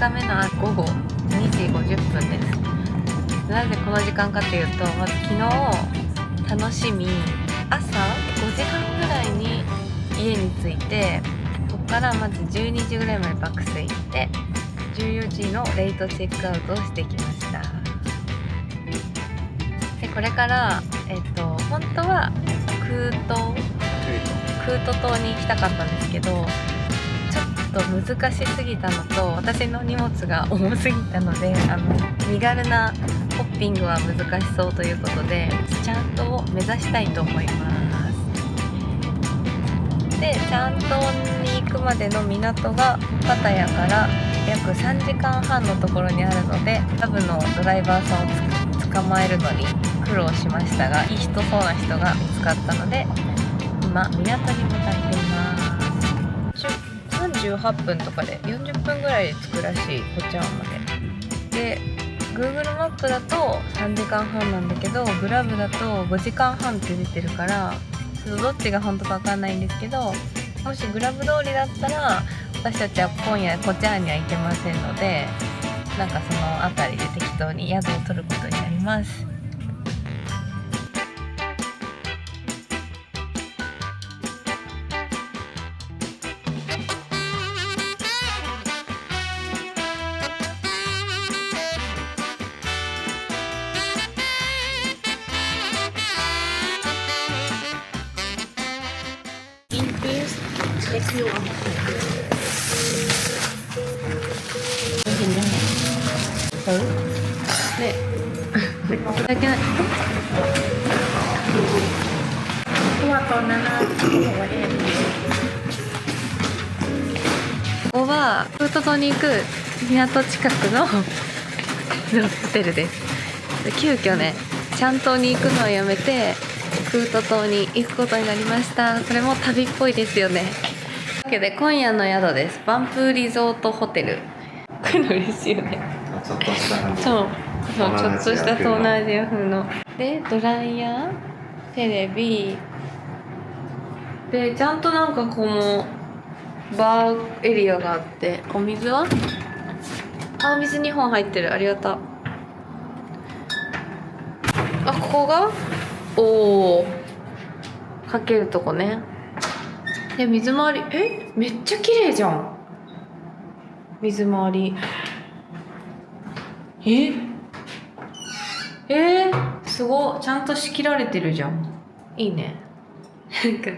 日目の午後2時50分です。なぜこの時間かというと、まず昨日楽しみ朝5時半ぐらいに家に着いて、そこからまず12時ぐらいまで爆睡して14時のレイトチェックアウトをしてきました。でこれから本当はクート島に行きたかったんですけど、ちょっと難しすぎたのと私の荷物が重すぎたので、身軽なホッピングは難しそうということでちゃんとを目指したいと思います。でちゃんとに行くまでの港がパタヤから約3時間半のところにあるので、タブのドライバーさんを捕まえるのに苦労しましたが、いい人そうな人が見つかったので今港に向かっています。38分とかで40分ぐらいで着くらしい、こちらまで。で Google マップだと3時間半なんだけど、グラブだと5時間半って出てるから、ちょっとどっちが本当か分かんないんですけど、もしグラブ通りだったら私たちは今夜こちらには行けませんので、なんかその辺りで適当に宿を取ることになります。ね、だけない。ここはクート島に行く港近くのホテルです。急遽ね、チャン島に行くのをやめてクート島に行くことになりました。これも旅っぽいですよね。というわけで今夜の宿です。バンプーリゾートホテル。こういうの嬉しいよね。ちょっとしたそう、ちょっとした東南アジア風ので、ドライヤー、テレビで、ちゃんとなんかこのバーエリアがあって、お水はお水2本入ってる。ありがた。ここがかけるとこね。で水回りめっちゃ綺麗じゃん。水回りすごい、ちゃんと仕切られてるじゃん。いいね。なんか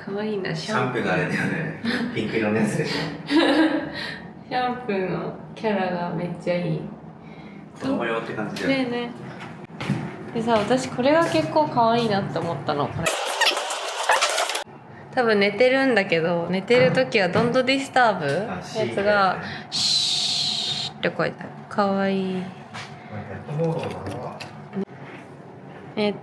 かわいいな。シャンプーがあれだよね。ピンク色のやつでしょ。シャンプーのキャラがめっちゃいい。子供用って感じだよね。ねでさ、私これが結構かわいいなって思ったの。これ多分寝てるんだけど、寝てる時はドントディスターブやつがシーって書いてある。かわいい。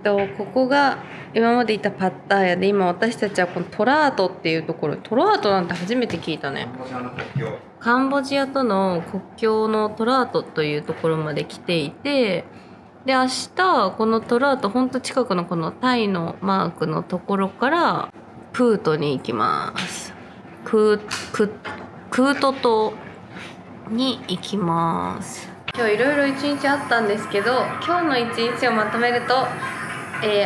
ここが今までいたパッターヤで、今私たちはこのトラートっていうところ。トラートなんて初めて聞いたね。カンボジアとの国境のトラートというところまで来ていて、で明日このトラートほんと近くのこのタイのマークのところからプートに行きます。クート島に行きます。今日いろいろ一日あったんですけど、今日の一日をまとめると、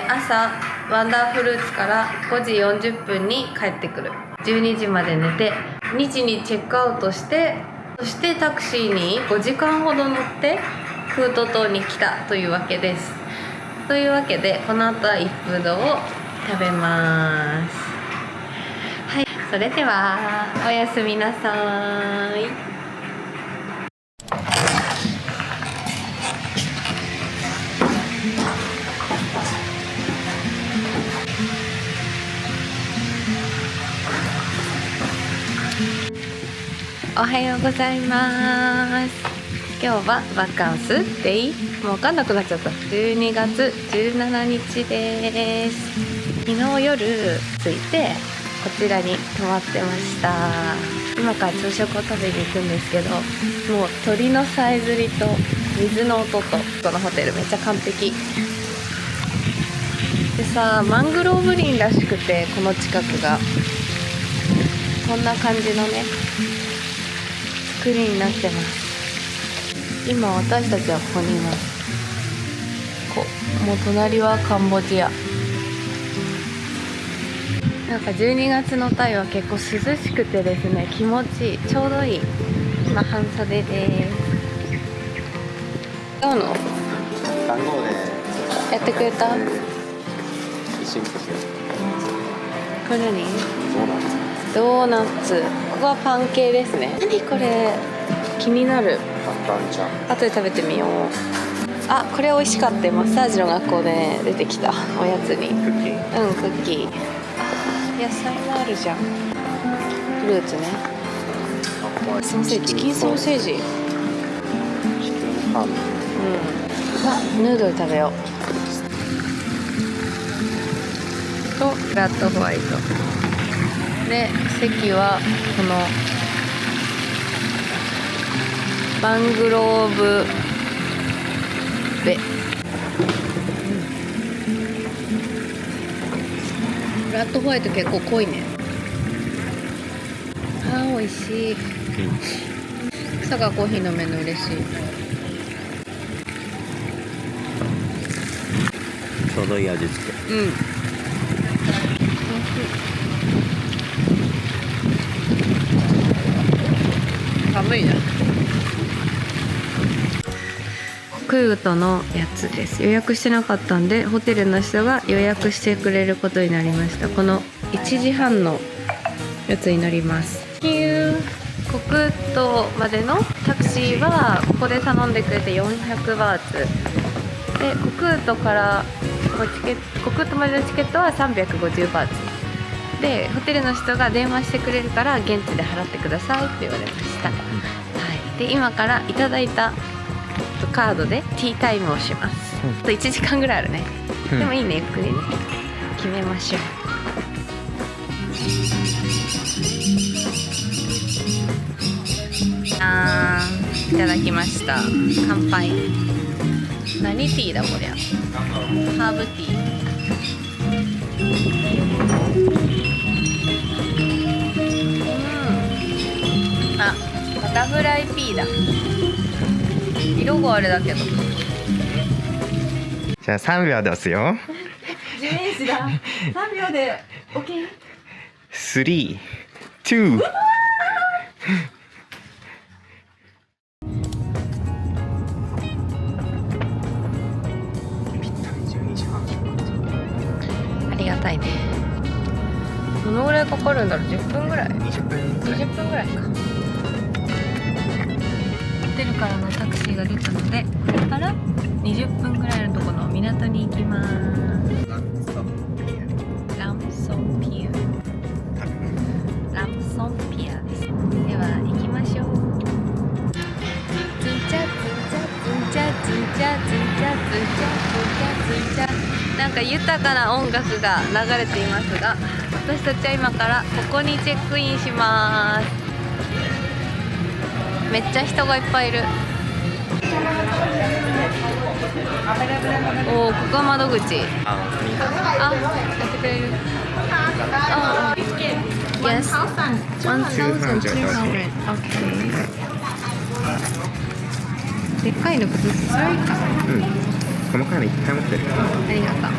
朝ワンダーフルーツから5時40分に帰ってくる。12時まで寝て2時にチェックアウトして、そしてタクシーに5時間ほど乗ってクート島に来たというわけです。というわけでこの後は一風堂を食べます。はい、それではおやすみなさい。おはようございます。今日はバカンスデイ、もう分かんなくなっちゃった。12月17日です。昨日夜着いてこちらに泊まってました。今から朝食を食べに行くんですけど、もう鳥のさえずりと水の音と、このホテルめっちゃ完璧でさ、マングローブ林らしくて、この近くがこんな感じのね作りになってます。今私たちはここにいます。もう隣はカンボジア。なんか12月のタイは結構涼しくてですね、気持ちいい、ちょうどいい。今半袖です。どうの番号でやってくれた？一緒にしてこれ何？そうなんですドーナツ。ここはパン系ですね。何これ、気になる。パンちゃん後で食べてみよう。あ、これ美味しかった。マッサージの学校で、ね、出てきたおやつに。クッキーうん、クッキー。あ、野菜もあるじゃん。フルーツね。ソーセージ、チキンソーセージ。チキンハムヌードル食べよう。とフラットホワイトで、席はこのバングローブベ。フラットホワイト結構濃いね。あー、美味しい。草がコーヒー飲めるの嬉しい。ちょうどいい味付け。うん。寒いな。クートのやつです。予約してなかったんで、ホテルの人が予約してくれることになりました。この1時半のやつに乗ります。コクートまでのタクシーはここで頼んでくれて400バーツで、コクートからコクートまでのチケットは350バーツで、ホテルの人が電話してくれるから現地で払ってくださいって言われました。はい、で今からいただいたカードでティータイムをします。あと1時間ぐらいあるね。でもいいね、ゆっくりね決めましょう。いただきました。乾杯。何ティーだこりゃ。ハーブティー。あ、バタフライピーだ。色があれだけど。じゃあ3秒出すよ。地面師だ。3秒で OK。 3、2ありがたいね。どのぐらいかかるんだろう。10分ぐらい。20分ぐらいか。ホテルからのタクシーが出たので、これから20分ぐらいのところの港に行きます。ラムソンピア。ラムソンピアです。では行きましょう。ズンチャズンチャズンチャズンチャズンチャズンチャズンチャズンチャ。なんか豊かな音楽が流れていますが、私たちは今からここにチェックインします。めっちゃ人がいっぱいいる。おお、ここが窓口。あ、やってくれる。あ、Yes, 1,200. Okay. でっかいの崩す。細かいのいっぱい持ってる。ありがとう。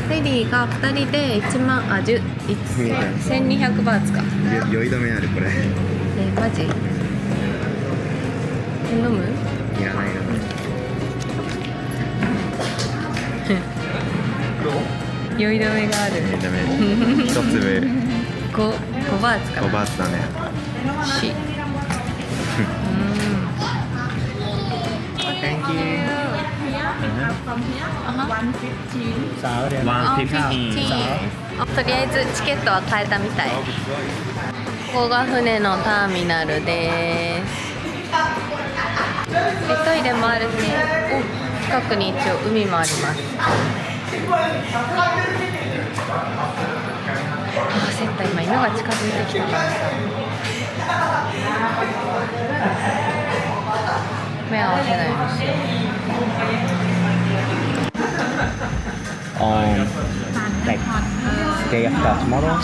フェリーが2人で1200バーツか。酔い止めあるこれ。マジ？飲む？いらないな。酔い止めがある。酔い止め。一粒。5バーツかな。5バーツだね。Thank you. とりあえずチケットは買えたみたい。ここが船のターミナルです。でトイレもあるし、近くに一応海もあります。焦った、今犬が近づいてきた。目合わせないようにしよう。Like day after tomorrow?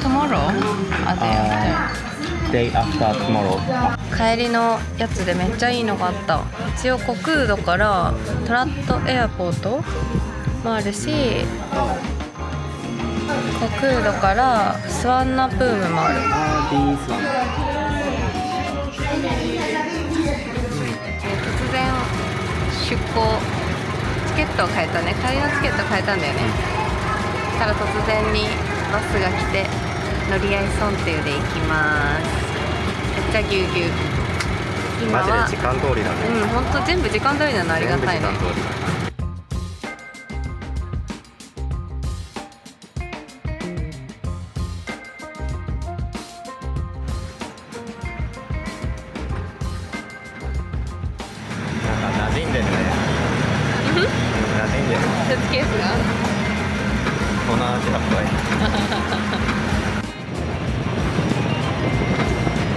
Tomorrow? A day after. Day after tomorrow. 帰りのやつでめっちゃいいのがあった。一応コクードからトラットエアポートもあるし、コクードからスワンナプームもある。突然出港、チケットを変えたね。帰りのチケット変えたんだよね。だから突然にバスが来て乗り合いソンテウで行きます。めっちゃぎゅうぎゅう。今はマジで時間通りだね。うん、ほんと全部時間通りなのありがたいね。全部時間通り。なんか馴染んでるね。馴染んでる。スーツケースがこの味が怖い。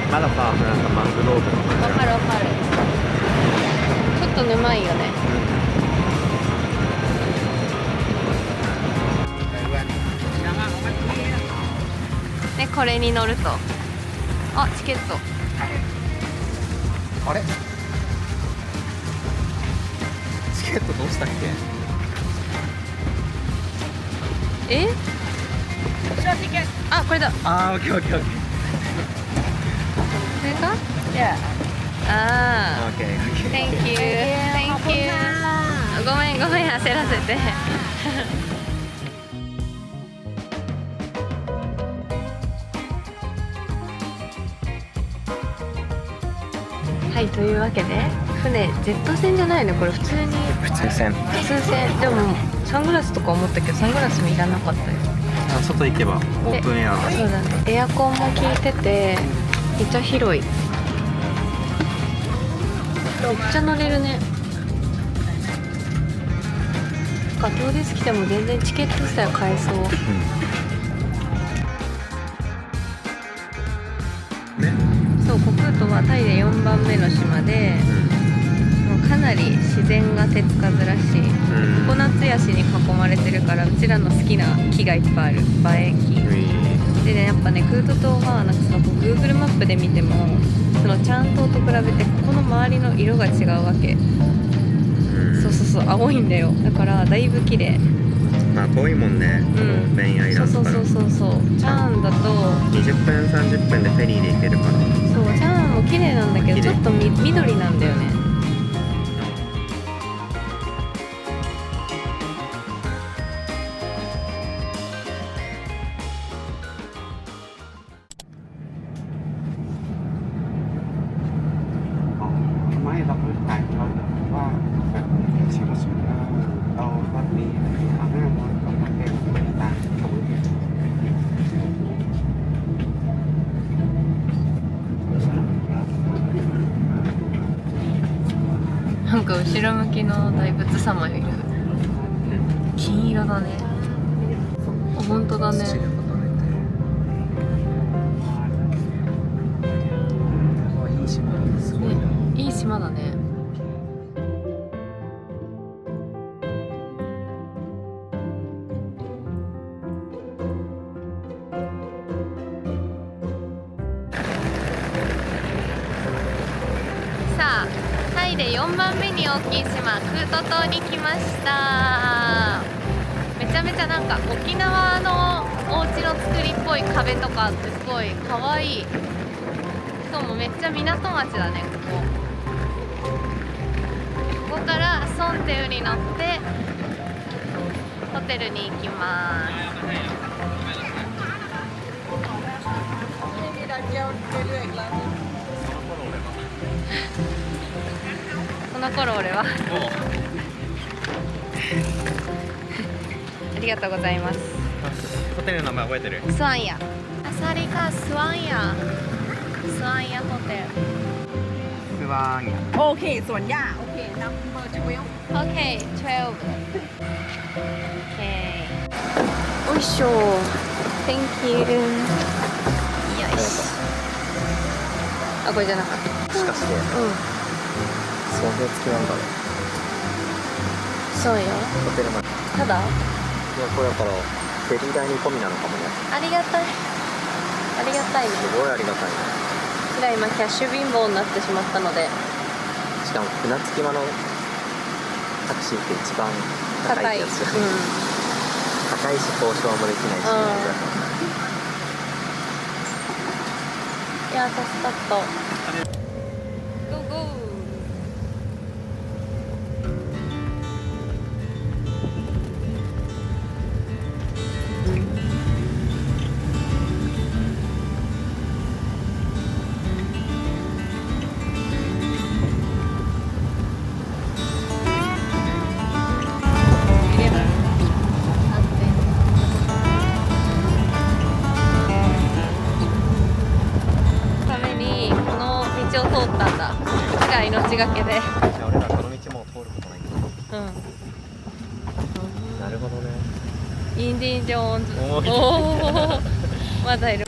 まださ、なんかマングローブの感じ。わかるわかる。ちょっと沼いよね。でこれに乗ると、あ、チケット。あれ？チケットどうしたっけ？え？あ、これだ。あー、オッケーオッケーオッケー。これか？あオッケーオッケー。 Thank you Thank you ごめんごめん、焦らせて。はい、というわけで船、ジェット船じゃないのこれ、普通に普通船。普通船。でもサングラスとか思ったけどサングラスもいらなかったよ。あ、外行けばオープンエアだ。そうだね、エアコンも効いててめっちゃ広い。めっちゃ乗れるね。当日来ても全然チケット自体買えそう。ね。そう、コクートはタイで4番目の島で、もうかなり自然が手つかずらしい。ココナッツヤシに囲まれてるから、うちらの好きな木がいっぱいある。映え木でね、やっぱね、クート島はなんかそのGoogle マップで見てもそのチャン島と比べてここの周りの色が違うわけ。そうそうそう、青いんだよ。だからだいぶ綺麗。まあ遠いもんね、このベンアイランドから。そうそうチャーンだと20分30分でフェリーで行けるから。そう、チャーンも綺麗なんだけどちょっと緑なんだよね。前เราพูดถ่ายเราว่าแบบชิวๆแล้วเราก็มีเอาหน้ามองกับมาเป็นต่างกับมือ なんか後ろ向きの大仏様いる。金色だね。あ、本当だね。いい島だね。さあ、タイで4番目に大きい島、クート島に来ました。めちゃめちゃなんか沖縄のお家の作りっぽい壁とかあってすごいかわいい。しかもめっちゃ港町だね、ここ。ここからソンテウに乗ってホテルに行きます。この頃俺はありがとうございます。ホテルの名前覚えてる？スワンヤ。アサリかスワンヤ。スワンヤホテル。スワンヤ。โอเค ส่วนย่า โอเค number 12 OK、12。OK。おいしょ。Thank you。よし。あ、これじゃなかった。しかして、うん。送迎付きなんだね。そうよ。ホテルまで。ただ、いや、これだからフェリー代に込みなのかもね。ありがたい。ありがたいね。すごいありがたいね。ら今キャッシュ貧乏になってしまったので、しかも船着き場のタクシーって一番高高い。いやつ、高いし交渉もできないし、いや助かった。ゴーゴー。ためにこの道を通ったんだ。うちら命がけで。じゃあ俺らこの道もう通ることないけど。うん。なるほどね。インディ・ジョーンズ。おーおーまだいる。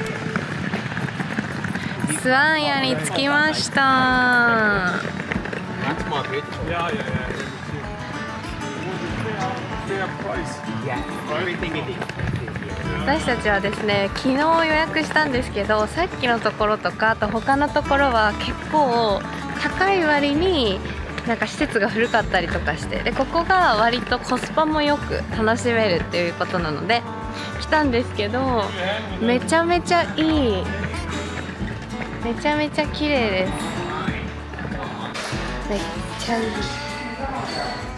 スワンヤに着きました。私たちはですね、昨日予約したんですけど、さっきのところとかあと他のところは結構高い割になんか施設が古かったりとかして、でここが割とコスパもよく楽しめるっていうことなので来たんですけど、めちゃめちゃいい、めちゃめちゃ綺麗です。めっちゃいい。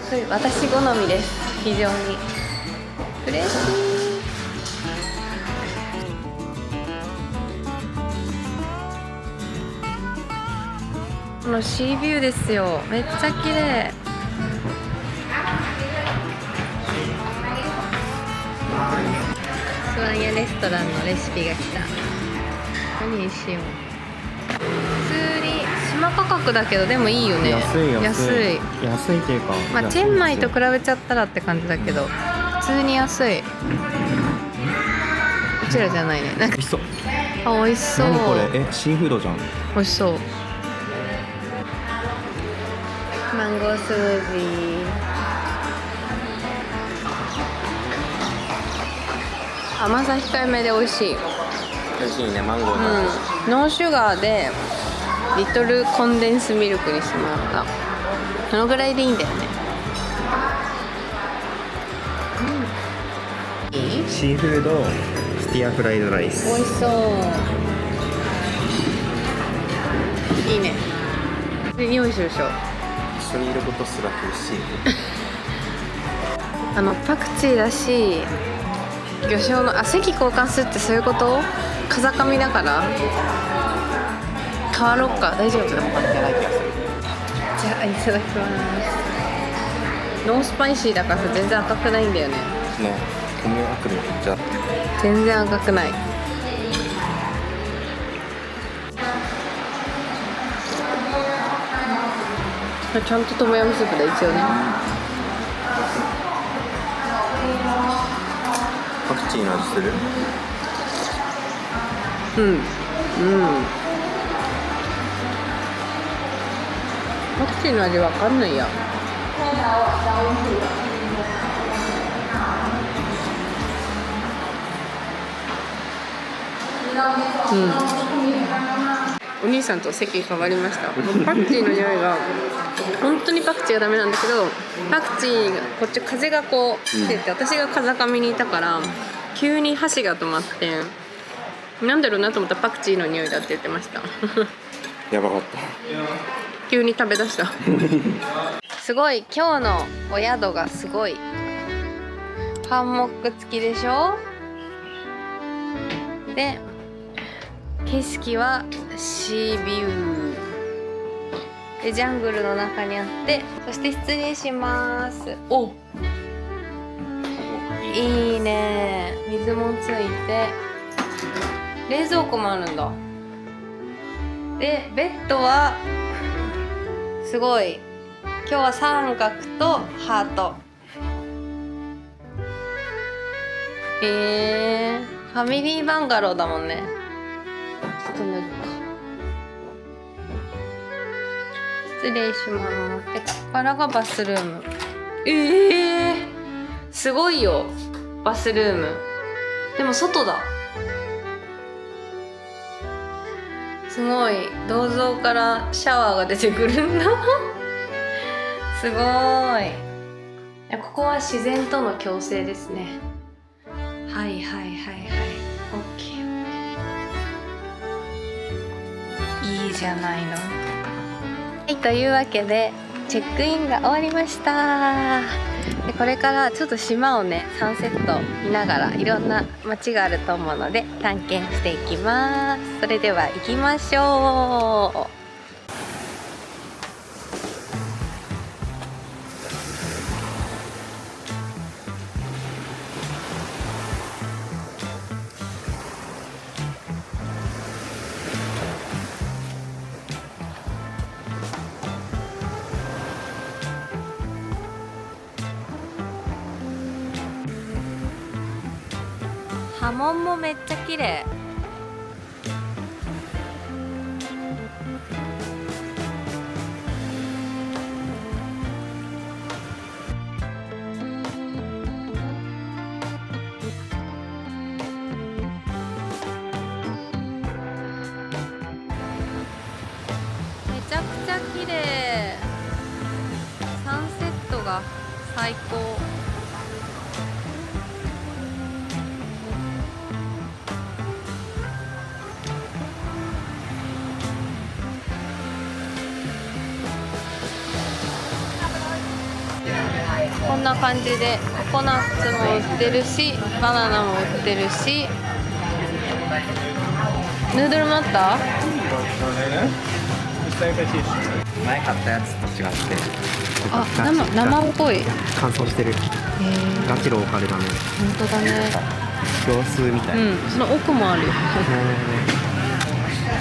これ私好みです。非常に嬉しい。このシービューですよ。めっちゃ綺麗。スワンヤレストランのレシピが来た。何にしよう。普通に島価格だけどでもいいよね。安いっていうか、まあチェンマイと比べちゃったらって感じだけど、普通に安い。うちらじゃないね。なんか美味しそう。あ、美味しそう。何これ？シーフードじゃん。美味しそう。マンゴースムージー。甘さ控えめで美味しい。美味しいね、マンゴーの。ノンシュガーでリトルコンデンスミルクにしてもらった。そのぐらいでいいんだよね。シーフードスティアフライドライス。美味しそう。いいね。で匂いするでしょ。一緒にいることすら苦しい。パクチーだし、魚醤の席交換するってそういうこと？風上だから変わろうか。大丈夫？じゃあいただきます。ノースパイシーだからさ、全然赤くないんだよね。ね、米赤くめっちゃ。全然赤くない。ちゃんとトムヤムスープで一応ね。パクチーの味する？パクチーの味わかんないや。お兄さんと席変わりました。パクチーの匂いが本当にパクチーがダメなんだけど、パクチーがこっち風がこう来てて、私が風上にいたから急に箸が止まって、なんだろうなと思ったらパクチーの匂いだって言ってました。やばかった。急に食べだした。すごい、今日のお宿がすごい。ハンモック付きでしょ。で景色はシービューでジャングルの中にあって、そして失礼します。お、いいね。水もついて冷蔵庫もあるんだ。でベッドはすごい、今日は三角とハート。ファミリーバンガローだもんね。ちょっと脱ぐか。失礼します。でここからがバスルーム。すごいよ、バスルーム。でも外だ。すごい銅像からシャワーが出てくるんだすごい。いやここは自然との共生ですね。はいはいはいはい、OK。 いいじゃないの。はい、というわけでチェックインが終わりました。でこれからちょっと島をねサンセット見ながらいろんな街があると思うので探検していきます。それでは行きましょう。波紋もめっちゃ綺麗。めちゃくちゃ綺麗。サンセットが最高。こんな感じでココナッツも売ってるしバナナも売ってるし、ヌードルもあった。前買ったやつと違ってあ、生っぽい。乾燥してる。ガチローカルだね。本当だね。業スーみたいな。うん、その奥もあるよ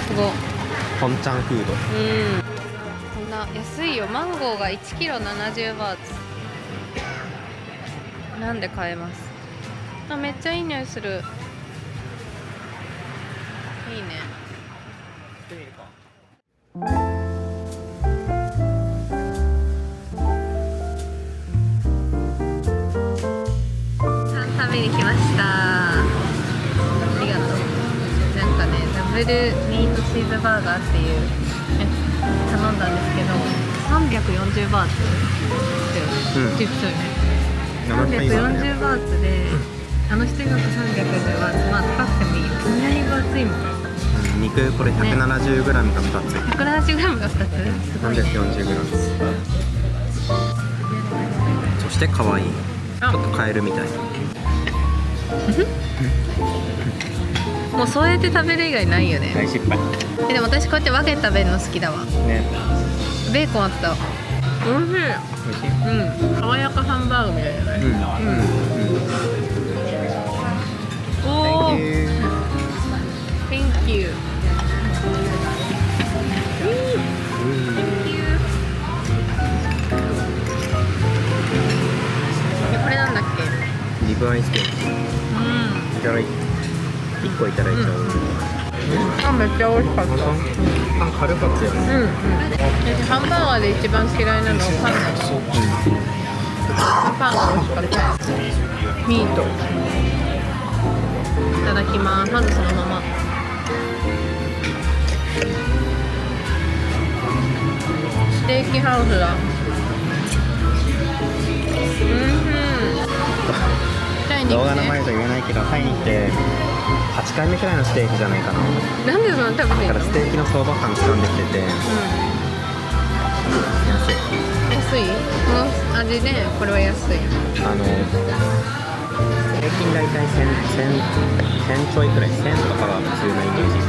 すごい。本ちゃんフード。こんな安いよ。マンゴーが1キロ70バーツなんで買えます。あ、めっちゃいい匂いする。いいね。パン食べに来ました。ありがとう。なんかね、ダブルミートチーズバーガーっていうやつ頼んだんですけど340バーツって言ってたよね。340バーツで、あの人が340バーツ、まあ高くてもいいよ。こんなに分厚いもん。肉これ 170g が2つ、 170g が2つ、すごいね。 340g。 そして可愛い、ちょっとカエルみたい。もうそうやって食べる以外ないよね。大失敗。でも私こうやって分けて食べるの好きだわ。ね、ベーコンあった。おいしい。美味しい。うん、爽やかハンバーグみたいじゃない。おお、Thank you。これなんだっけ？リブアイステーキ。いただいて1個いただいちゃう。あ、めっちゃ美味しかった。パン軽かったよね。私ハンバーガーで一番嫌いなのはパンだと。パンが美味しかった。ミートいただきます。まずそのまま。ステーキハウスだ。動画の前と言えないけど、タイに来て8回目くらいのステーキじゃないかな。なんでそんな食べてるの？だからステーキの相場感掴んできてて、安い。安い？この味でこれは安い。平均大体1000ちょいくらい、1000とかが普通のイメージ。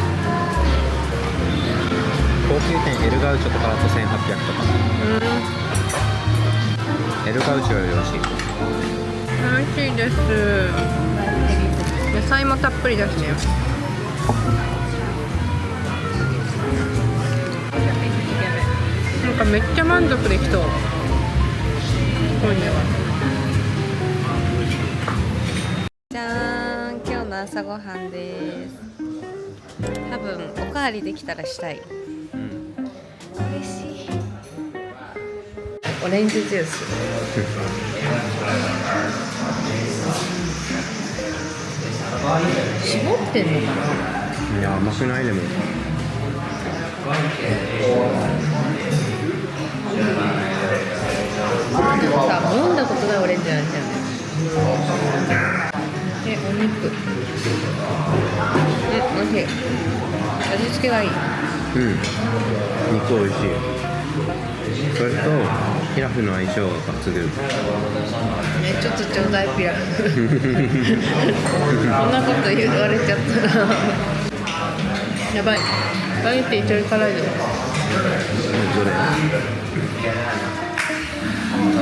高級店エルガウチョとかだと1800とか。エルガウチョより美味しい。美味しいです。野菜もたっぷりだしね。なんかめっちゃ満足できそう。今夜は。じゃーん、今日の朝ごはんです。多分おかわりできたらしたい。嬉しい。オレンジジュース。絞ってんのかな。いや、甘くないでも。でもさ、飲んだことないオレンジなんだよね。で、お肉。おいしい。味付けがいい。肉おいしい。それとピラフの相性が抜群。ね、ちょっとちょうだいピラフ。こんなこと言われちゃったら。やばい。スパゲッティちょい辛いぞ。どれ？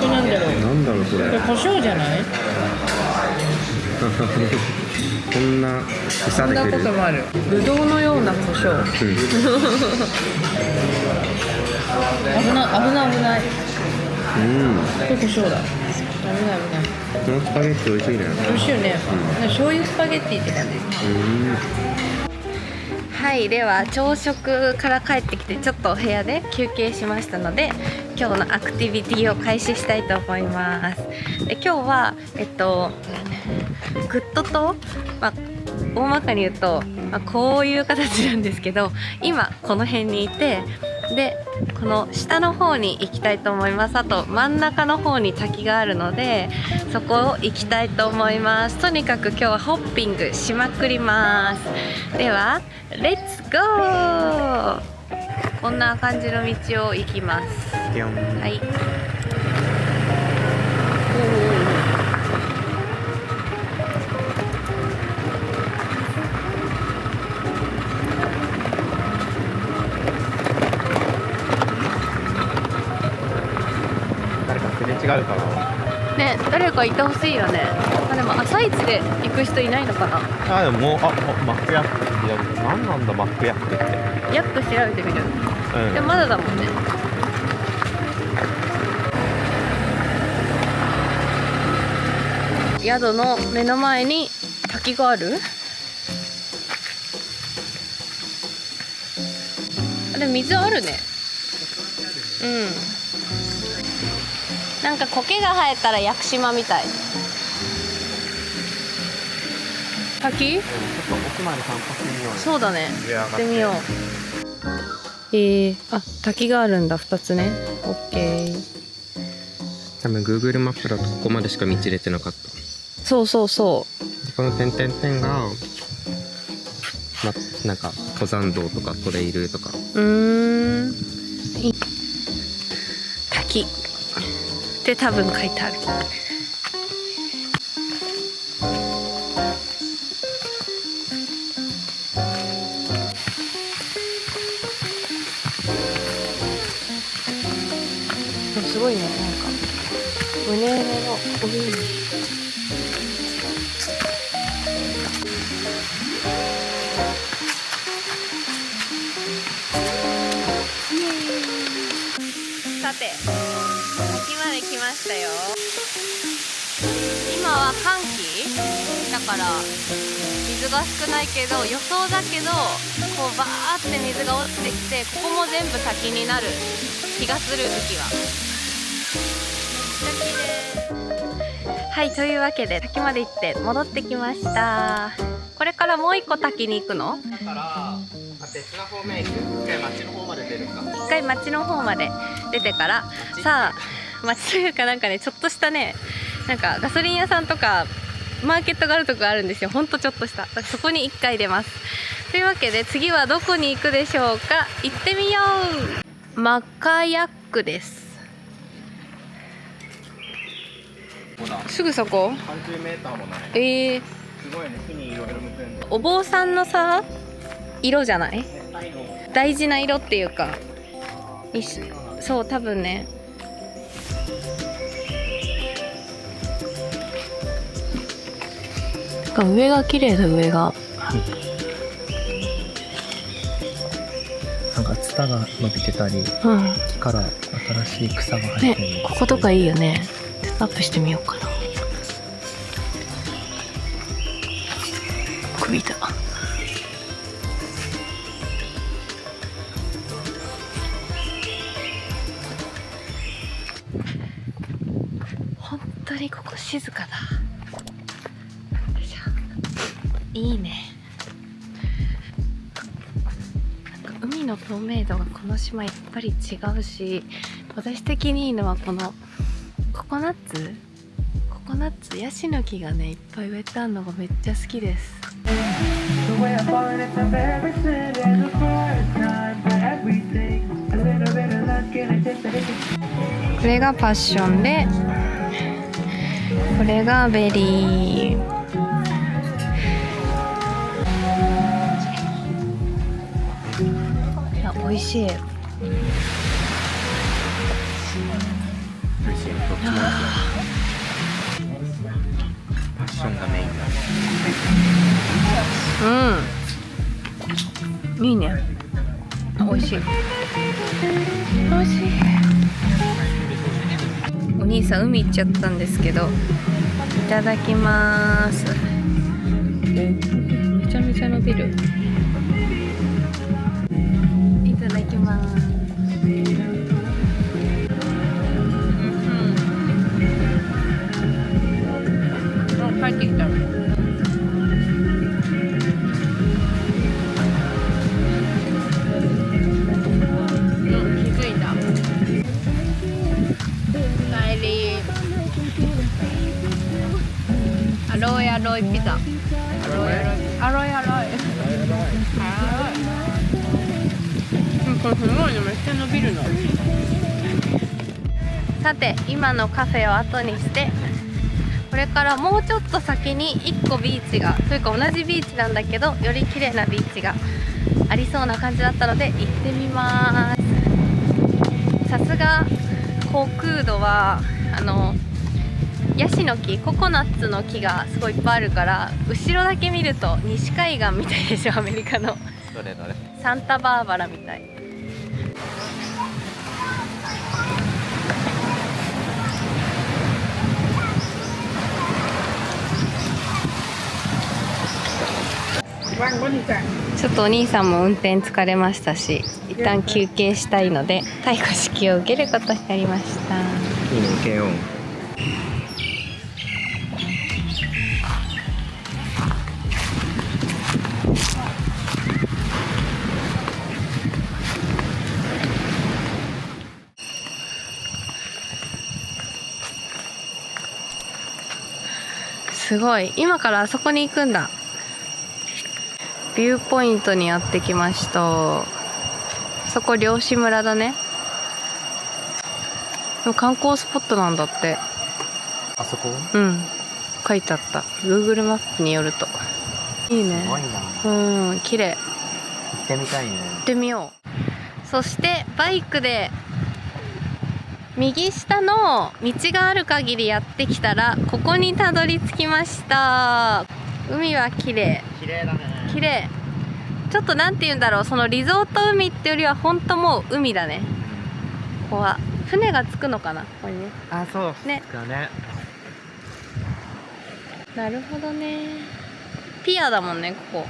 これなんだろう。なんだろうそれ。これ胡椒じゃない？こんな草でそんなくる。こともある。ぶどうのような胡椒。危ない。これ胡椒だ。危ない。このスパゲッティ美味しいね。美味しいよね。醤油スパゲッティって感じ。はい、では朝食から帰ってきてちょっとお部屋で休憩しましたので、今日のアクティビティを開始したいと思います。で、今日はグッドと、大まかに言うと、こういう形なんですけど、今この辺にいて、でこの下の方に行きたいと思います。あと真ん中の方に滝があるので、そこを行きたいと思います。とにかく今日はホッピングしまくります。ではレッツゴー。こんな感じの道を行きます。はい。誰かすれ違うかな。ね、誰かいてほしいよね。でも朝一で行く人いないのかな。でももうマックヤック。いや、何なんだマックヤックって。ヤック調べてみる。でもまだだもんね。宿の目の前に滝がある。でも水あるね。なんか苔が生えたら屋久島みたい。滝？ちょっと奥まで散歩してみよう。そうだね。上上がって行ってみよう。滝があるんだ、2つね。オッケー。多分 Google マップだとここまでしか道出てなかった。そう。でこの点々が、なんか登山道とかトレイルとか。滝って多分書いてある。すごいね、なんかうねうねの上にさて、滝まで来ましたよ。今は寒気だから水が少ないけど、予想だけどこうバーって水が落ちてきて、ここも全部滝になる気がする。雨季ははい、というわけで滝まで行って戻ってきました。これからもう一個滝に行くの？だから別の方面行く。一回町の方まで出るか。一回町の方まで出てから、さあ町というかなんかね、ちょっとしたね、なんかガソリン屋さんとかマーケットがあるとこがあるんですよ。ほんとちょっとした。だからそこに一回出ます。というわけで次はどこに行くでしょうか。行ってみよう。マカヤックです。すぐそこ。30メーターもない。すごいね、火にいろいろ向くんだ。お坊さんのさ、色じゃない？大事な色っていうか、そう、多分ね。上が綺麗だ、上が。なんかツタが伸びてたり、木から新しい草が生えてる。ね、こことかいいよね。ちょっとアップしてみようかな。首だ。本当にここ静かだ。いいね。なんか海の透明度がこの島やっぱり違うし、私的にいいのはこのココナッツヤシの木がねいっぱい植えてあるのがめっちゃ好きです。これがパッションで、これがベリー。いや美味しい。美味しい。どっちも美味しい。パッションがメインだ。いいね。美味しい。美味しい。お兄さん海行っちゃったんですけど、いただきます。めちゃめちゃ伸びる。いただきます。帰ってきた。アロイアロイピザ。アロイアロイ。これすごいね、めっちゃ伸びるの。さて今のカフェを後にして、これからもうちょっと先に1個ビーチが、というか同じビーチなんだけどより綺麗なビーチがありそうな感じだったので行ってみます。さすがコクードはヤシの木、ココナッツの木がすごいいっぱいあるから、後ろだけ見ると西海岸みたいでしょ。アメリカのどれどれ。サンタバーバラみたい。ちょっとお兄さんも運転疲れましたし、一旦休憩したいので退去式を受けることになりました。いいね、受けよう。すごい、今からあそこに行くんだ。ビューポイントにやってきました。そこ漁師村だね。でも観光スポットなんだって。あそこ？うん、書いてあった。 Google マップによると。いいね。すごいな。うん、綺麗。行ってみたいね。行ってみよう。そしてバイクで右下の道がある限りやってきたらここにたどり着きました。海は綺麗。綺麗だね。綺麗。ちょっとなんて言うんだろう、そのリゾート海ってよりは本当もう海だね。ここは船が着くのかな、ここにね。あ、そうね。だね。なるほどね。ピアだもんね、ここ。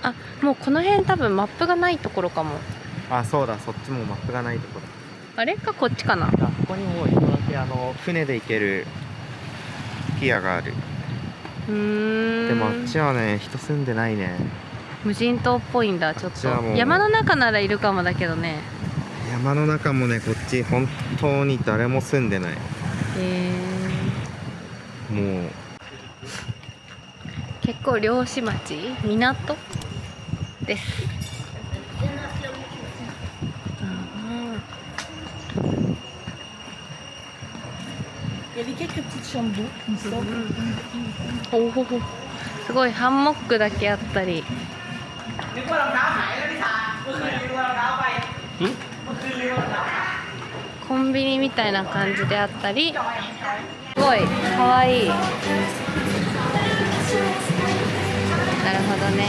あ、もうこの辺多分マップがないところかも。あ、そうだ、そっちもマップがないところ。あれか、こっちかな。あ、ここにも一個だけ船で行けるピアがある。でもあっちはね、人住んでないね。無人島っぽいんだ。ちょっとあっちはもう山の中ならいるかもだけどね。山の中もね、こっち本当に誰も住んでない。もう結構漁師町、港です。おお、すごいハンモックだけあったり。コンビニみたいな感じであったり、すごいかわいい。なるほどね。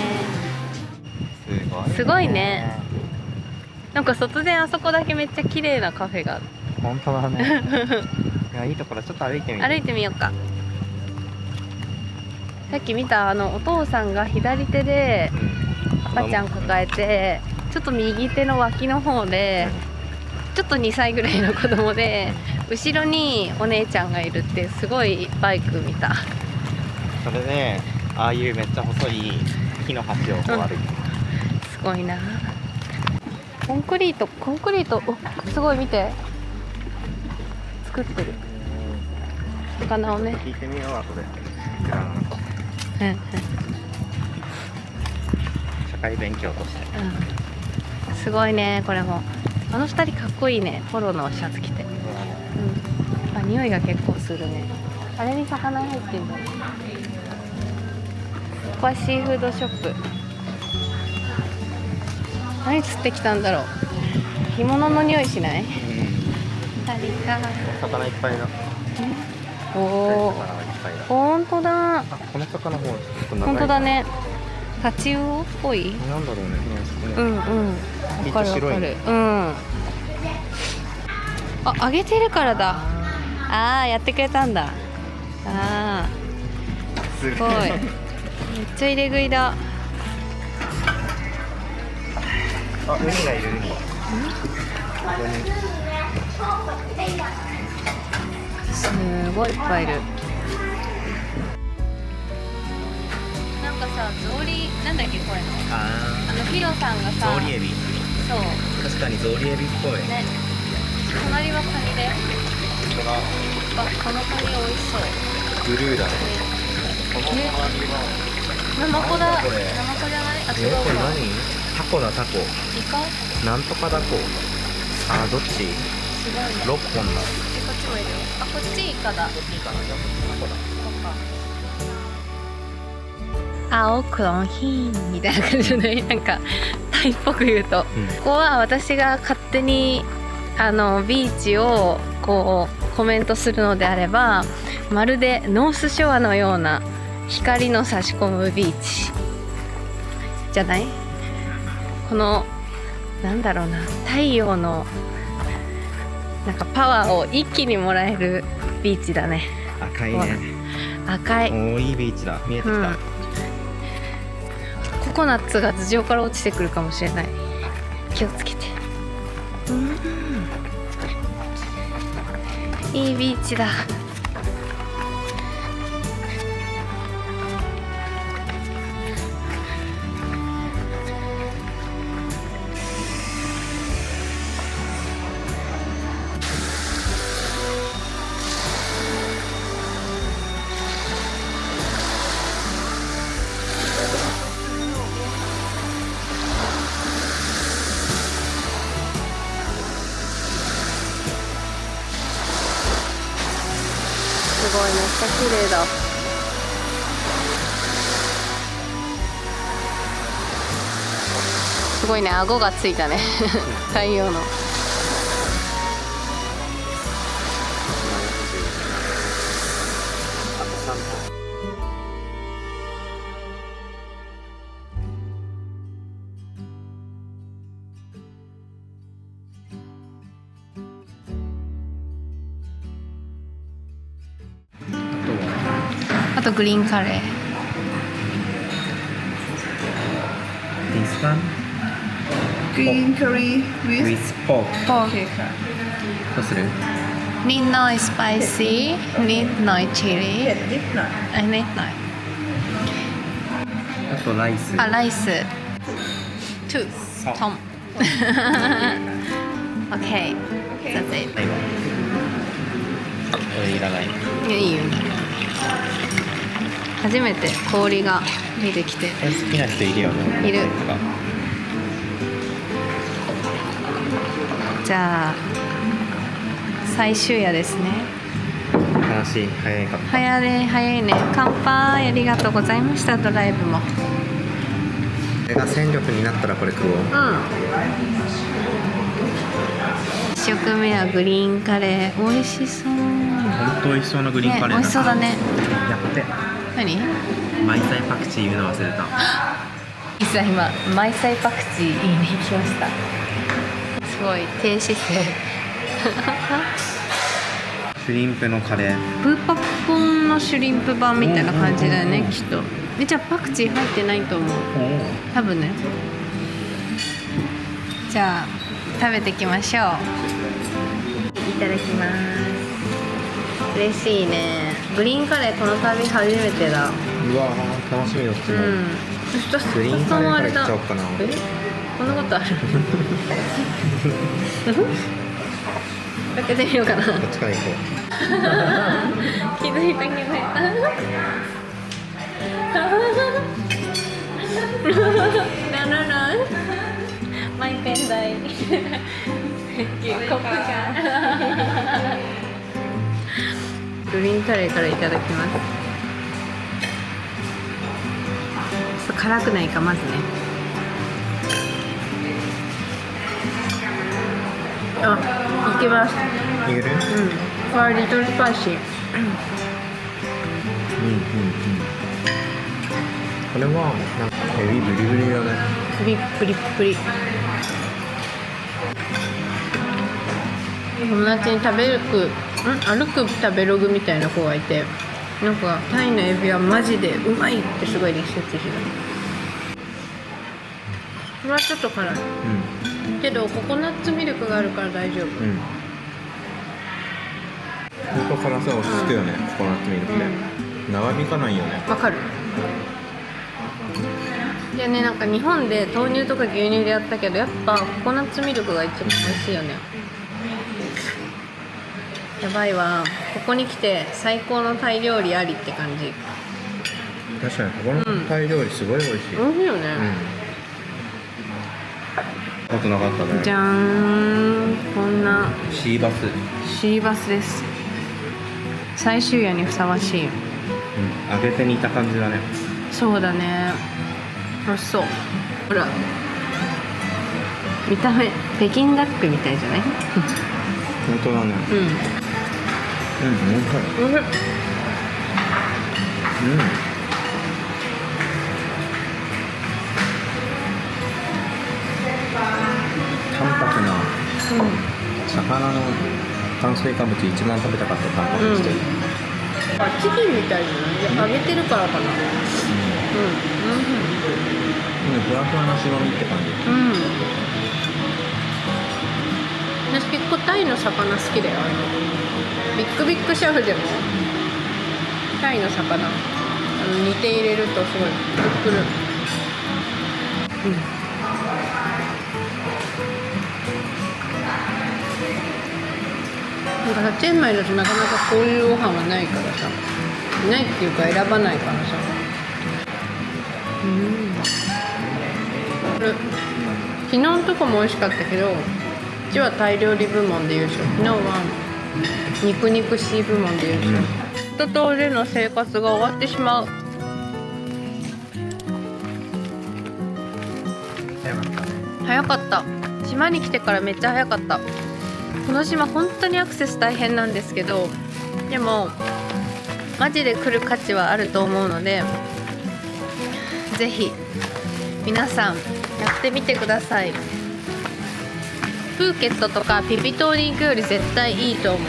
すごいね。なんか突然あそこだけめっちゃ綺麗なカフェがある。本当だね。いや、いいところ、ちょっと歩いてみる。歩いてみようか。さっき見たお父さんが左手で赤ちゃん抱えて、ちょっと右手の脇の方でちょっと2歳ぐらいの子供で、後ろにお姉ちゃんがいるって、すごいバイク見た。それでああいうめっちゃ細い木の橋をこう歩いて、ごいな。コンクリートおすごい見て作ってる魚をね。聞いてみよう後で。うんうん社会勉強として。うん、すごいねこれも。あの2人かっこいいね。ポロのシャツ着て、うん、あ匂いが結構するね。あれに魚入ってんだね。ここはシーフードショップ。何釣ってきたんだろう。干物の匂いしない？タリか。魚いっぱいだ。おお。魚がいっぱいだ。本当だ。あ、この魚もちょっと長い。本当だね。タチウオっぽい。なんだろうね。うんうん。わかるわかる。うん。あ、揚げてるからだ。ああ、やってくれたんだ。ああ。すごい。めっちゃ入れ食いだ。あ、ウニがいるウニ。すごいいっぱいいる。なんかさ、ゾウリなんだっけこれの。ヒロさんがさ。ゾウリエビ。そう。確かにゾウリエビっぽい。ね。隣はカニだよ。あ、このカニ美味しそう。ブルーだね。この隣は。ナマコだ。ナマコこれじゃない？あ、違うこれか。何？タコだタコ。イカ？なんとかだこ。あ、どっち？違うね。6本だ。こっちもいるよ。あ、こっちイカだ。こっちかな。じゃあこっちタコだ。青クロンヒーンみたいな感じで、ね、なんかタイっぽく言うと、ここは私が勝手にビーチをこうコメントするのであれば、まるでノースショアのような光の差し込むビーチじゃない？このなんだろうな、太陽のなんかパワーを一気にもらえるビーチだね。赤いね。赤い。おー、いいビーチだ。見えてきた。うん、ココナッツが頭上から落ちてくるかもしれない。気をつけて。いいビーチだ。すごい、めっちゃ綺麗だ。すごいね、顎がついたね太陽の。あとグリーンカレー。This one Green curry with with pork。okay ค่ะ どうする？นิดหน่อยสไปซี่นิดหน่อยชิลลี่ เผ็ดนิดหน่อย นิดหน่อย。あとライス。あ、ライス2トンOK、 that's it。 最後。これいらない。いや、いいよ。初めて氷が出てきて。これ好きな人いるよね。いる。じゃあ最終夜ですね。楽しい、早かった。早いね。乾杯。ありがとうございました。ドライブも。これが戦力になったらこれ食おう。1食目はグリーンカレー。美味しそう。本当美味しそうなグリーンカレーだ。ね、美味しそうだね。やって。何？マイサイパクチー言うの忘れた。実は今マイサイパクチー言いに行きました。すごい低姿勢シュリンプのカレー。プーパッポンのシュリンプ版みたいな感じだよね、きっと。じゃあパクチー入ってないと思う、多分ね。じゃあ食べていきましょう。いただきます。嬉しいね。グリーンカレーこの旅初めてだ。うわー、楽しみどっちも。ググリーンカレーからいっちゃおうかな。そんなことある開けてみようかな。こっちから行こ気づいた気づいたならマイペンダイコップがグリーンカレーからいただきます。ちょっと辛くないか、まずね。あ、いけます。う。いける？これリトルスパイシー。これはなんかエビブリブリだね。プリップリップリ。友達に歩く食べログみたいな子がいて、なんかタイのエビはマジでうまいってすごい力説してた。これはちょっと辛い。けどココナッツミルクがあるから大丈夫。本当辛さ落ち着くよね、ココナッツミルクで。長引かないよね。わかる。でね、なんか日本で豆乳とか牛乳でやったけど、やっぱココナッツミルクが一番美味しいよね。やばいわ、ここに来て最高のタイ料理ありって感じ。確かにここのタイ料理すごい美味しい。美味しいよね。ことなかったね。じゃーん、こんなシーバス。シーバスです。最終夜にふさわしい。揚げて煮た感じだね。そうだね、美味しそう。ほら、見た目北京ダックみたいじゃない？本当だね。うん、本当だ。おいしい。淡白な魚の炭水化物一番食べたかったタンパク質。あ、チキンみたいじゃない？揚げてるからかな。ふわふわな白身って感じ。私結構タイの魚好きだよ。ビッグビッグシャフでもタイの魚煮て入れるとすごいプルプル。なんかさ、チェンマイだとなかなかこういうご飯はないからさ、ないっていうか選ばないからさ。これ昨日のとこも美味しかったけど、うちはタイ料理部門で優勝、昨日は肉肉しい部門で優勝。一通りの生活が終わってしまう。早かった。島に来てからめっちゃ早かった。この島本当にアクセス大変なんですけど、でもマジで来る価値はあると思うので、ぜひ皆さんやってみてください。プーケットとかピピ島に行くより絶対いいと思う。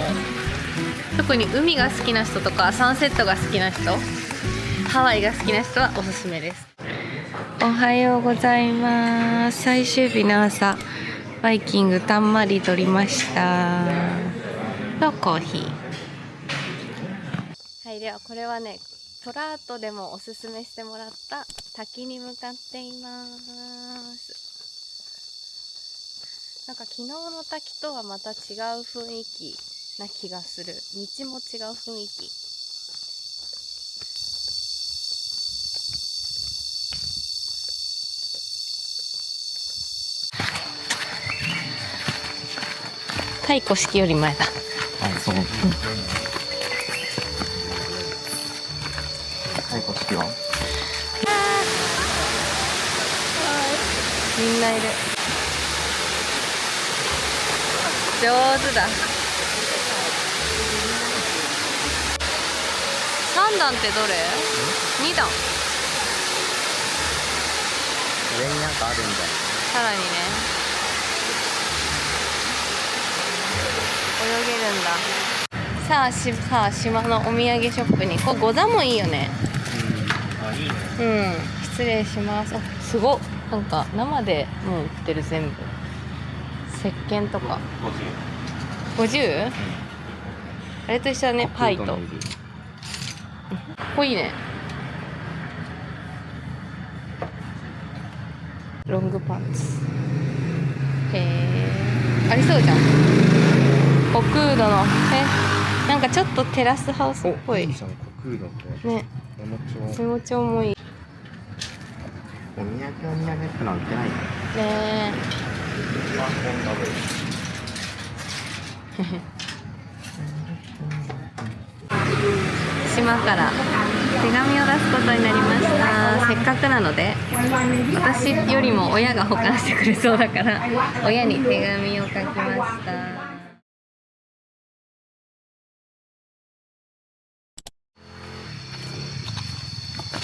特に海が好きな人とかサンセットが好きな人、ハワイが好きな人はおすすめです。おはようございます。最終日の朝、バイキングたんまり取りましたとコーヒー。はい、ではこれはね、トラートでもおすすめしてもらった滝に向かっています。なんか昨日の滝とはまた違う雰囲気な気がする。道も違う雰囲気。太鼓式より前だ。あ、そう。太鼓式は？みんないる。上手だ。3段ってどれ？2段。上になんかあるんだよ。さらにね。泳げるんだ。さあ島のお土産ショップに。これゴザもいいよね。あ、いいね。失礼します。すごっ。なんか生でもう売ってる。全部石鹸とか 50？ あれと一緒だね。パイと。かっこいいね。6ロングパンツ。へえ、ありそうじゃん。コクードのなんかちょっとテラスハウスっぽい。いいじゃん、コクードってね、メモ帳。メモ帳もいいお土産ってのは売ってないよね。ね。島から手紙を出すことになりました。せっかくなので、私よりも親が保管してくれそうだから親に手紙を書きました。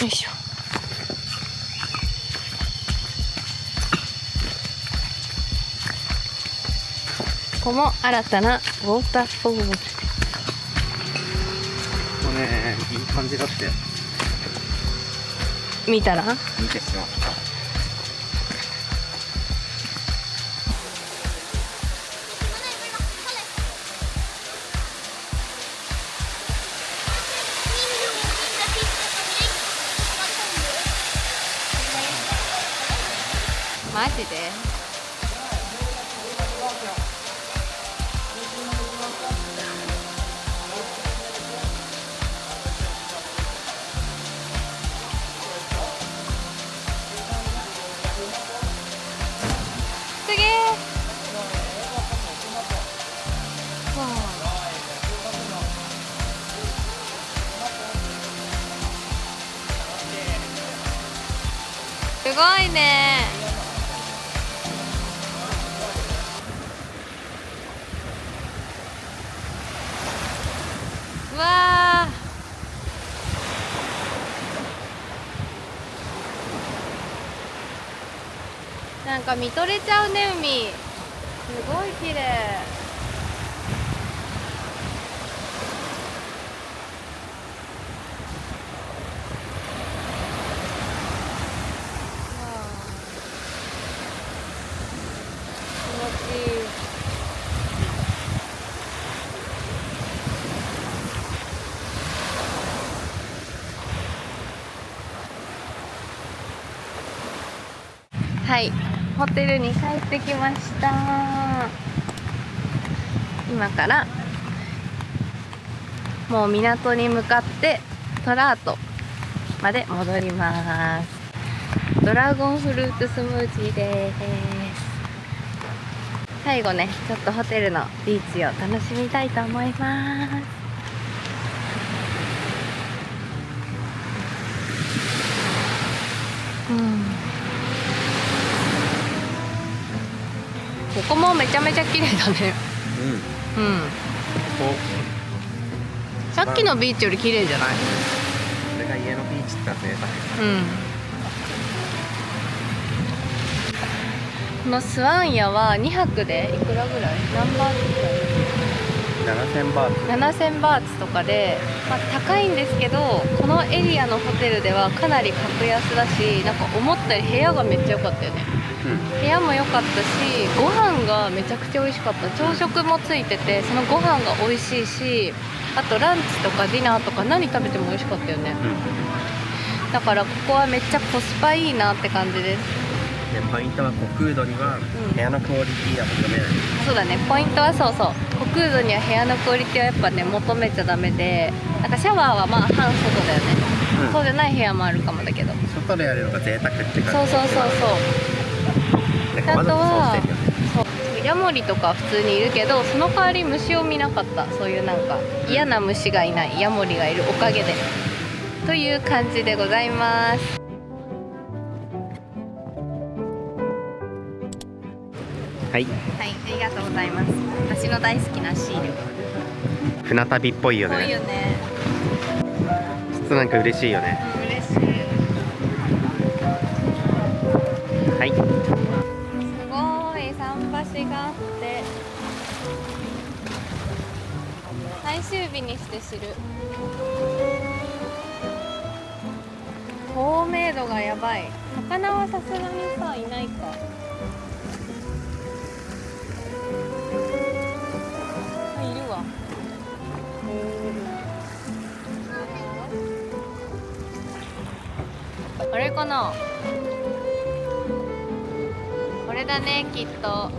よいしょ。ここも新たなウォーターフォール。もうね、いい感じだって見たら見てしまった。マジで？すげえ。わあ。すごいね。うわー。なんか見とれちゃうね、海。すごい綺麗。気持ちいい。はい、ホテルに帰ってきました。今からもう港に向かってトラートまで戻ります。ドラゴンフルーツスムージーです。最後ね、ちょっとホテルのビーチを楽しみたいと思います。ここもめちゃめちゃ綺麗だね。うん。うん。さっきのビーチより綺麗じゃない？これが家のビーチって贅沢。うん。このスワンヤは2泊でいくらぐらい？何バーツぐらい7000バーツ。？7000バーツとかで、まあ、高いんですけど、このエリアのホテルではかなり格安だし、なんか思ったより部屋がめっちゃ良かったよね。部屋も良かったし、ご飯がめちゃくちゃ美味しかった。朝食もついてて、そのご飯が美味しいし、あとランチとかディナーとか何食べても美味しかったよね。だからここはめっちゃコスパいいなって感じです。でポイントはコクードには部屋のクオリティは求めない。そうだね、ポイントはそうそう、コクードには部屋のクオリティはやっぱね求めちゃダメで、なんかシャワーはまあ半外だよね、そうじゃない部屋もあるかもだけど、外でやるのが贅沢って感じ。そうそうそうそう。であとはわざとそうしてるよね。そう、ヤモリとかは普通にいるけど、その代わり虫を見なかった。そういうなんか嫌な虫がいない、ヤモリがいるおかげでという感じでございます。はい。はい、ありがとうございます。私の大好きなシール。船旅っぽいよこういうね。ね。ちょっとなんか嬉しいよね。嬉しい。はい。すごい桟橋があって、最終日にして知る。透明度がやばい。魚はさすがにさいないか。いるわ。あれかな。れだねきっと。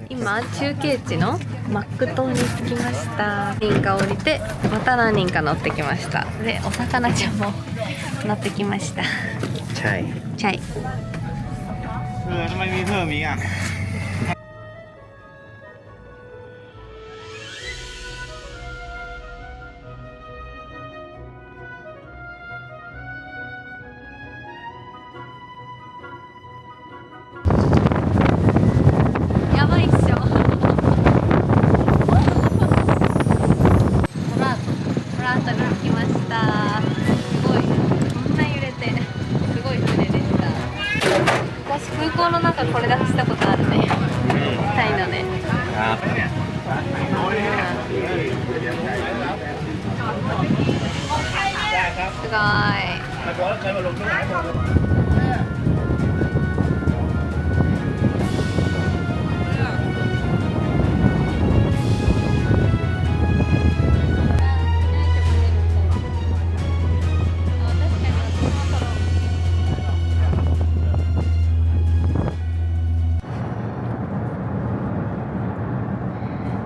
今中継地のマック島に着きました。何人か降りてまた何人か乗ってきました。でお魚ちゃんも乗ってきました。ใช่ チャイ。ทำไมมีเพิ่มอีกอ่ะやばいっしょ。トラートに着きました。すごいこんな揺れてすごい船でした。私空港の中これだけしたことあるね。タイのね。ครับすごい。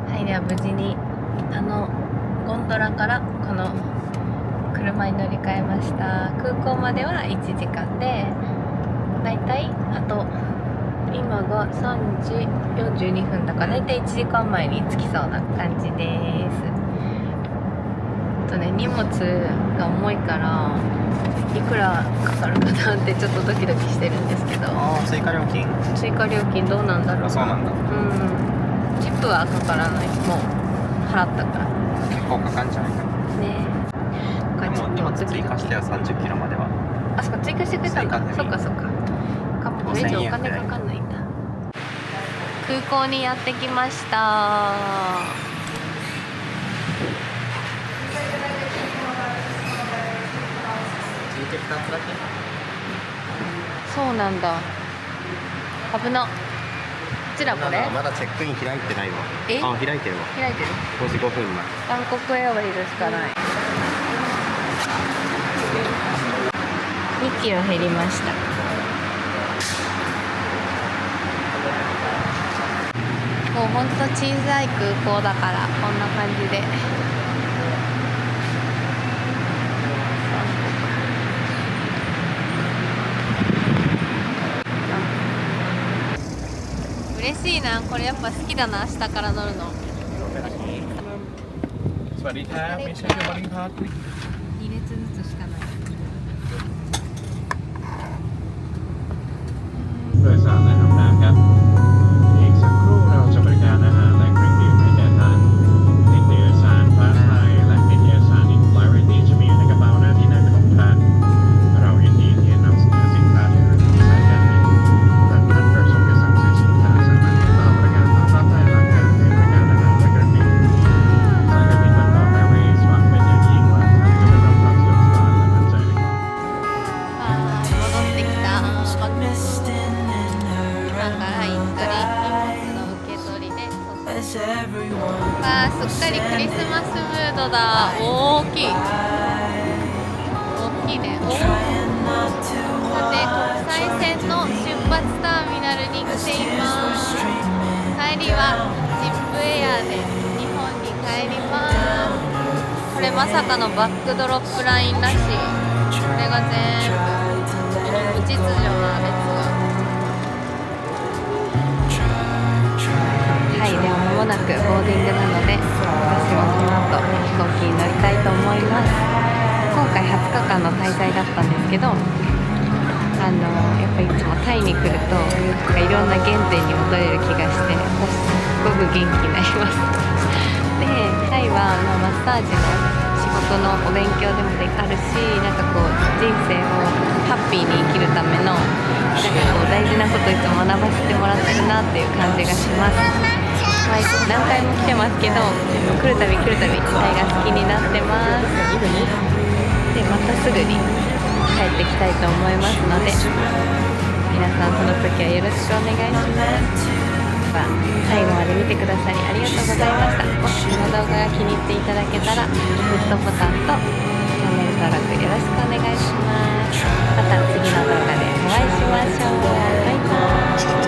はい、では無事にゴンドラからこの車に乗り換えました。空港までは1時間で、だいたいあと今が3時42分だからだいたい1時間前に着きそうな感じです。荷物が重いからいくらかかるかなってちょっとドキドキしてるんですけど、追加料金追加料金どうなんだろう。そうなんだ。チップはかからない。もう払ったから結構かかんじゃないかね。でも荷物追加しては30キロまではあ、そっか追加してくれたんだ。そっかそっか。これ以上お金かかんないんだ。空港にやってきました。2つだけそうなんだ。危な。こちらこれまだチェックイン開いてないわ。えあ、開いてるわ。開いてる。5時5分前。バンコクエアウェイズしかない。2キロ減りました。もうほんと小さい空港だからこんな感じで。嬉しいな。これやっぱ好きだな、下から乗るの。สวัสดีครับไม่ใช่บอลลิงพาร์ค2列ずつしかない。โดยสารและห้องน้ำครับอีกสักครู่เราจะบริการอาหารและเครื่องดื่มให้แก่ท่านนิตยสารฟ้าไทยและนิตยสารอินไลเรตี้จะมีอยู่ในกระเป๋าหน้าที่นั่งของท่านเรายินดีที่จะนำเสนอสินค้าที่ร่วมสายการบินหากท่านประสงค์จะสั่งซื้อสินค้าสามารถติดต่อบริการต้อนรับได้หลังการให้บริการอาหารและเครื่องดื่มสายการบินบางกอกแอร์เวย์หวังเป็นอย่างยิ่งว่าท่านจะได้รับความสะดวกสบายและมั่นใจในความ戻ってきた。今から行ったり荷物の受け取りで。わあ、すっかりクリスマスムードだ。大きい。大きいね。さて、国際線の出発ターミナルに来ています。帰りはジップエアで日本に帰ります。これまさかのバックドロップラインらしい。これが全部無秩序な列が。はい、では間もなくボーディングなので、私もこの後飛行機に乗りたいと思います。今回20日間の滞在だったんですけど、やっぱいつもタイに来るといろんな原点に戻れる気がして、私すごく元気になります。で、タイはマッサージの仕事のお勉強でもあるし、なんかこう人生をハッピーに生きるためのなんかこう大事なことをいつも学ばせてもらってるなっていう感じがします。はい、何回も来てますけど、来るたびタイが好きになってます。で、またすぐに帰ってきたいと思いますので、皆さんその時はよろしくお願いします。最後まで見てくださりありがとうございました。もしこの動画が気に入っていただけたらグッドボタンとチャンネル登録よろしくお願いします。また次の動画でお会いしましょう。バイバイ。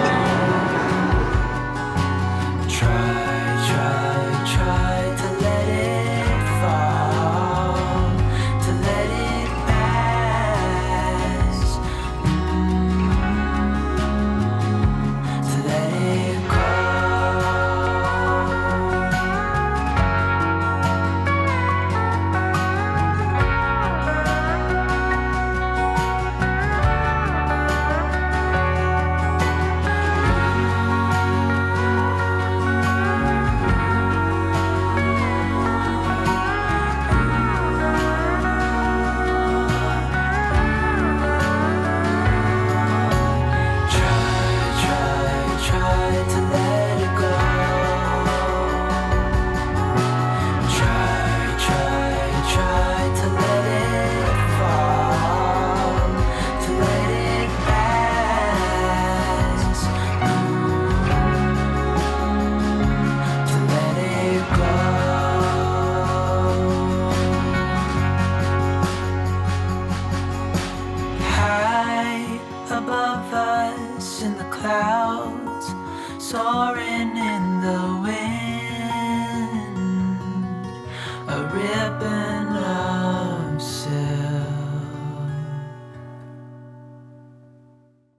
Above us in the clouds, soaring in the